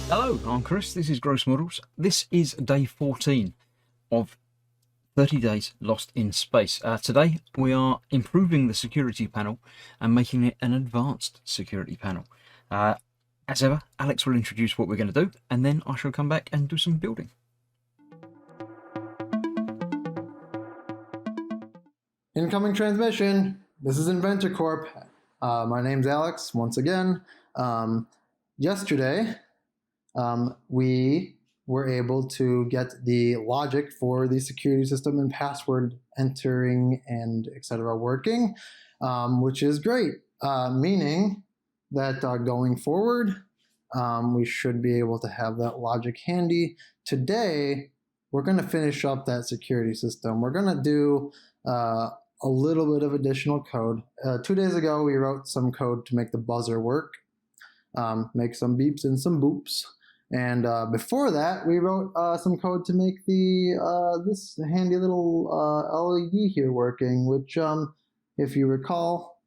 Hello, I'm Chris, this is Gross Models. This is day 14 of 30 days lost in space. Today we are improving the security panel and making it an advanced security panel. As ever, Alex will introduce what we're going to do and then I shall come back and do some building. Incoming transmission. This is Inventor Corp. My name's Alex once again. Yesterday, we were able to get the logic for the security system and password entering and etc. working, which is great, meaning that going forward, we should be able to have that logic handy. Today, we're going to finish up that security system. We're going to do a little bit of additional code. 2 days ago, we wrote some code to make the buzzer work, make some beeps and some boops. And before that, we wrote some code to make the this handy little LED here working, which, if you recall,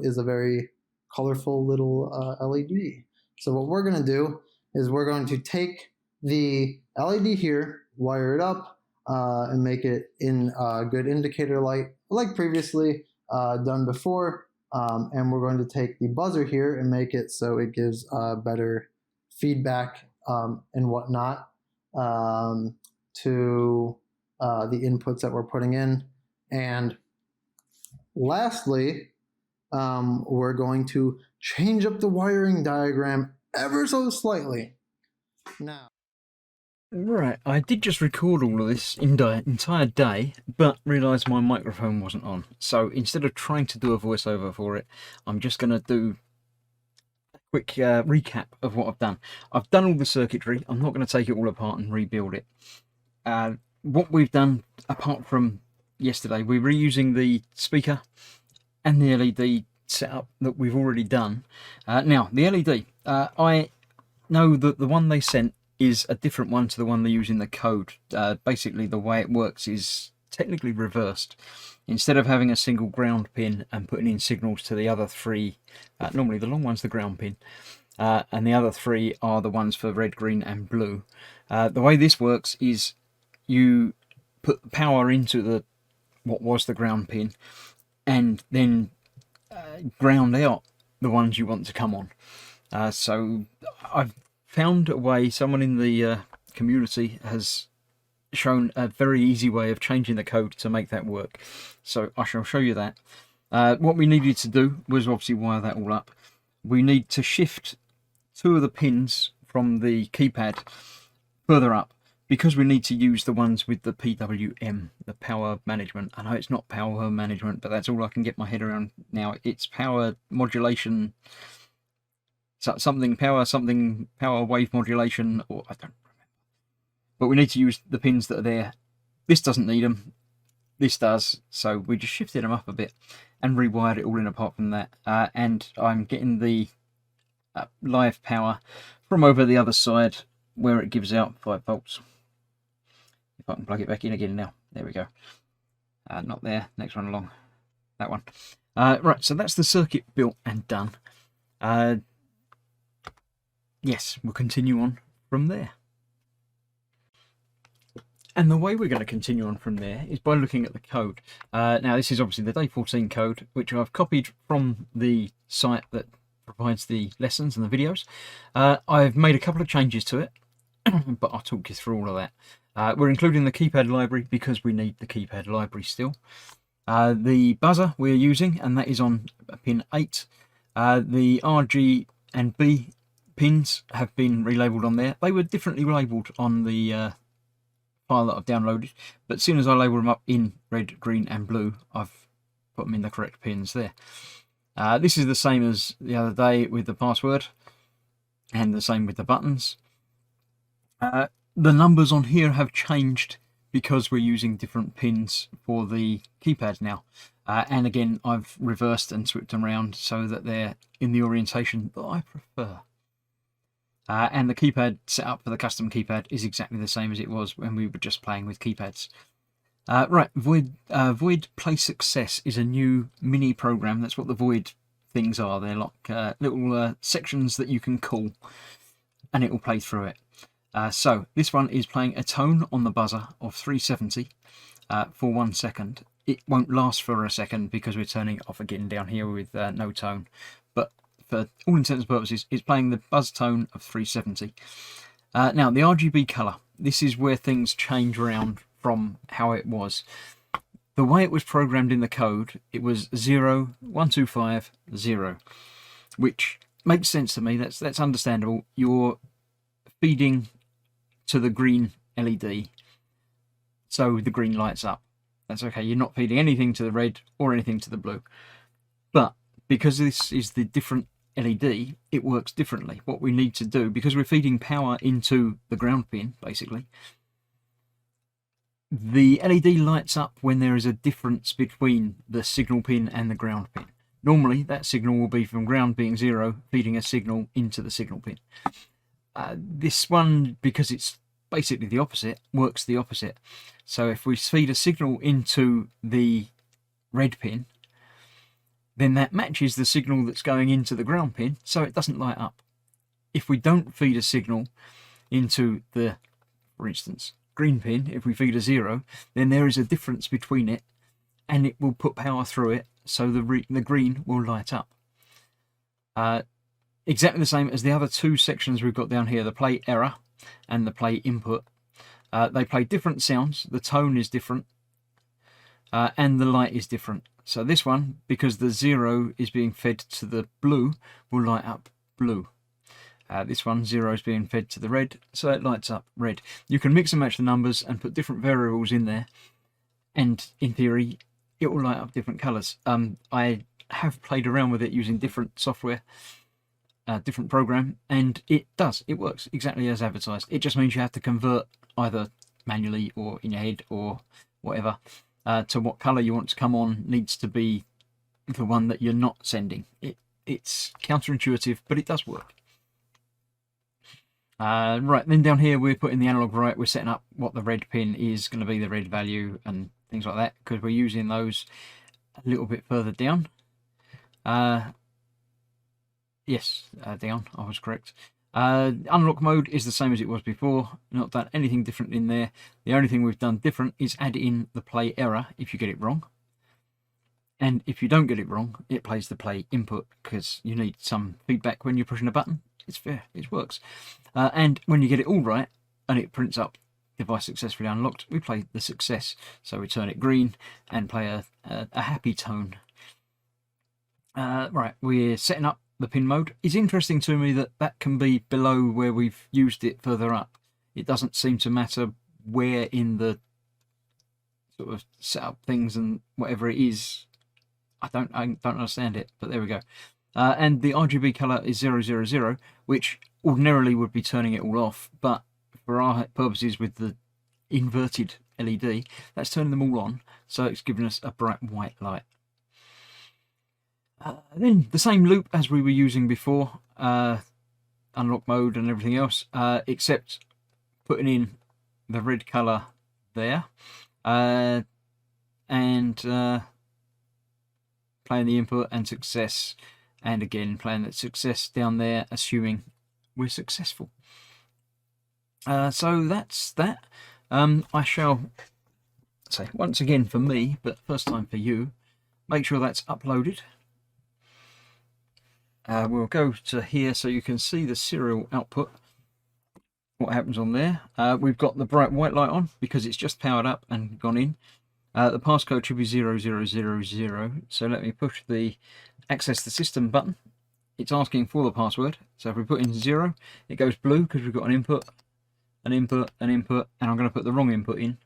is a very colorful little LED. So what we're going to do is we're going to take the LED here, wire it up, and make it in good indicator light like previously done before, and we're going to take the buzzer here and make it so it gives better feedback and whatnot to the inputs that we're putting in. And lastly, we're going to change up the wiring diagram ever so slightly. Now, Right, I did just record all of this entire day, but realised my microphone wasn't on. So instead of trying to do a voiceover for it, I'm just going to do a quick recap of what I've done. I've done all the circuitry. I'm not going to take it all apart and rebuild it. What we've done, apart from yesterday, we're reusing the speaker and the LED setup that we've already done. Now, the LED, I know that the one they sent is a different one to the one they use in the code. Basically, the way it works is technically reversed. Instead of having a single ground pin and putting in signals to the other three, normally the long one's the ground pin, and the other three are the ones for red, green and blue. The way this works is you put power into what was the ground pin and then ground out the ones you want to come on. So I've found a way, someone in the community has shown a very easy way of changing the code to make that work. So I shall show you that. What we needed to do was obviously wire that all up. We need to shift 2 of the pins from the keypad further up because we need to use the ones with the PWM, the power management. I know it's not power management, but that's all I can get my head around now. It's power modulation, something power wave modulation, or I don't remember. But we need to use the pins that are there. This doesn't need them. This does. So we just shifted them up a bit and rewired it all in apart from that. And I'm getting the live power from over the other side where it gives out 5 volts. If I can plug it back in again now. There we go. Not there. Next one along. That one. Right, so that's the circuit built and done. Yes, we'll continue on from there. And the way we're going to continue on from there is by looking at the code. Now, this is obviously the day 14 code, which I've copied from the site that provides the lessons and the videos. I've made a couple of changes to it, but I'll talk you through all of that. We're including the keypad library because we need the keypad library still. The buzzer we're using, and that is on pin 8. The RG and B pins have been relabeled on there. They were differently labelled on the file that I've downloaded, but as soon as I label them up in red, green and blue, I've put them in the correct pins there. This is the same as the other day with the password, and the same with the buttons. The numbers on here have changed because we're using different pins for the keypad now. And again, I've reversed and switched them around so that they're in the orientation that I prefer. And the keypad setup for the custom keypad is exactly the same as it was when we were just playing with keypads. Right, Void Play Success is a new mini program. That's what the Void things are. They're like little sections that you can call and it will play through it. So this one is playing a tone on the buzzer of 370 for 1 second. It won't last for a second because we're turning it off again down here with no tone. But for all intents and purposes, it's playing the buzz tone of 370. Now, the RGB colour. This is where things change around from how it was. The way it was programmed in the code, it was 0, 1, 2, 5, 0, which makes sense to me. That's understandable. You're feeding to the green LED, so the green lights up. That's okay. You're not feeding anything to the red or anything to the blue. But because this is the different LED, it works differently. What we need to do, because we're feeding power into the ground pin, basically, the LED lights up when there is a difference between the signal pin and the ground pin. Normally, that signal will be from ground being 0, feeding a signal into the signal pin. This one, because it's basically the opposite, works the opposite. So if we feed a signal into the red pin, then that matches the signal that's going into the ground pin, so it doesn't light up. If we don't feed a signal into the, for instance, green pin, if we feed a 0, then there is a difference between it, and it will put power through it, so the green will light up. Exactly the same as the other two sections we've got down here, the play error and the play input. They play different sounds, the tone is different, and the light is different. So this one, because the 0 is being fed to the blue, will light up blue. This one, 0 is being fed to the red, so it lights up red. You can mix and match the numbers and put different variables in there, and in theory, it will light up different colours. I have played around with it using different software, different program, and it does. It works exactly as advertised. It just means you have to convert either manually or in your head or whatever to what colour you want to come on. Needs to be the one that you're not sending. It's counterintuitive, but it does work. Right, then down here we're putting the analog right. We're setting up what the red pin is going to be, the red value and things like that, because we're using those a little bit further down. Yes, down, I was correct. Unlock mode is the same as it was before, not done anything different in there. The only thing we've done different is add in the play error if you get it wrong. And if you don't get it wrong, it plays the play input, because you need some feedback when you're pushing a button. It's fair, it works. And when you get it all right, and it prints up device successfully unlocked, we play the success. So we turn it green and play a happy tone. Right, we're setting up the pin mode. It's interesting to me that that can be below where we've used it further up. It doesn't seem to matter where in the sort of setup things and whatever it is. I don't understand it, but there we go. And the RGB colour is 000, which ordinarily would be turning it all off, but for our purposes with the inverted LED, that's turning them all on, so it's giving us a bright white light. Then the same loop as we were using before, unlock mode and everything else, except putting in the red colour there, and playing the input and success, and again playing that success down there, assuming we're successful. So that's that. I shall say once again for me, but first time for you, make sure that's uploaded. We'll go to here so you can see the serial output, what happens on there. We've got the bright white light on because it's just powered up and gone in. The passcode should be 0000, so let me push the access the system button. It's asking for the password, so if we put in 0, it goes blue because we've got an input, an input, an input, and I'm going to put the wrong input in.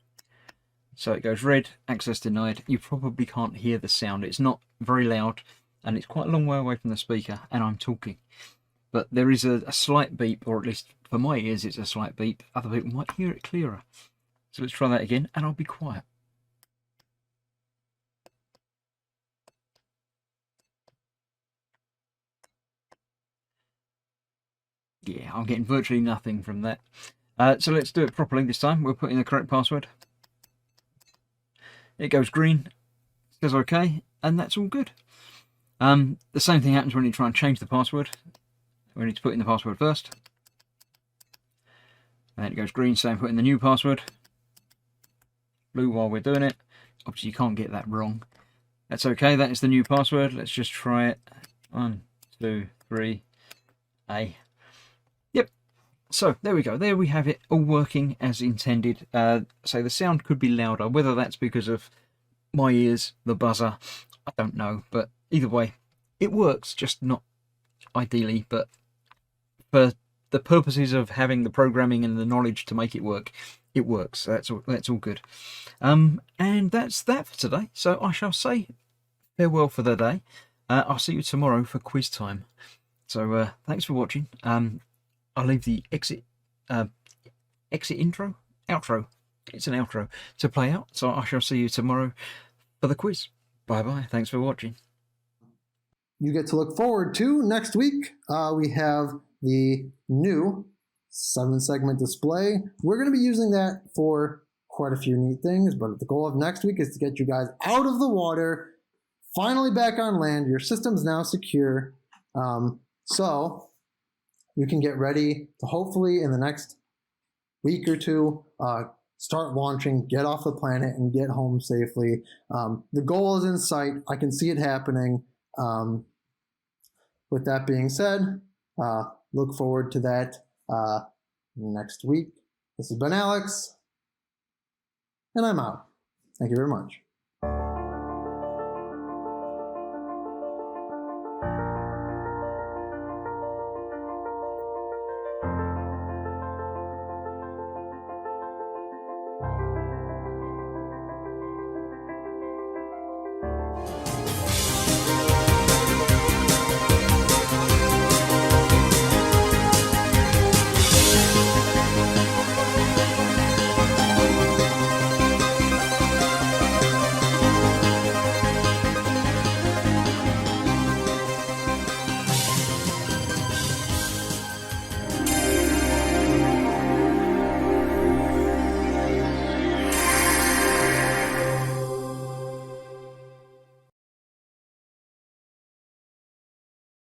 So it goes red, access denied. You probably can't hear the sound. It's not very loud, and it's quite a long way away from the speaker, and I'm talking. But there is a slight beep, or at least for my ears it's a slight beep. Other people might hear it clearer. So let's try that again, and I'll be quiet. Yeah, I'm getting virtually nothing from that. So let's do it properly this time. We'll put in the correct password. It goes green, says OK, and that's all good. The same thing happens when you try and change the password. We need to put in the password first. And then it goes green saying put in the new password. Blue while we're doing it. Obviously you can't get that wrong. That's okay, that is the new password. Let's just try it. 1, 2, 3, A. Yep. So there we go. There we have it, all working as intended. So the sound could be louder, whether that's because of my ears, the buzzer, I don't know. But either way, it works, just not ideally. But for the purposes of having the programming and the knowledge to make it work, it works. That's all good. And that's that for today. So I shall say farewell for the day. I'll see you tomorrow for quiz time. So thanks for watching. I'll leave the exit outro. It's an outro to play out. So I shall see you tomorrow for the quiz. Bye bye. Thanks for watching. You get to look forward to next week. We have the new 7-segment display. We're going to be using that for quite a few neat things, but the goal of next week is to get you guys out of the water, finally back on land. Your system's now secure. So you can get ready to hopefully in the next week or two start launching, get off the planet, and get home safely. The goal is in sight. I can see it happening. With that being said, look forward to that next week. This has been Alex, and I'm out. Thank you very much.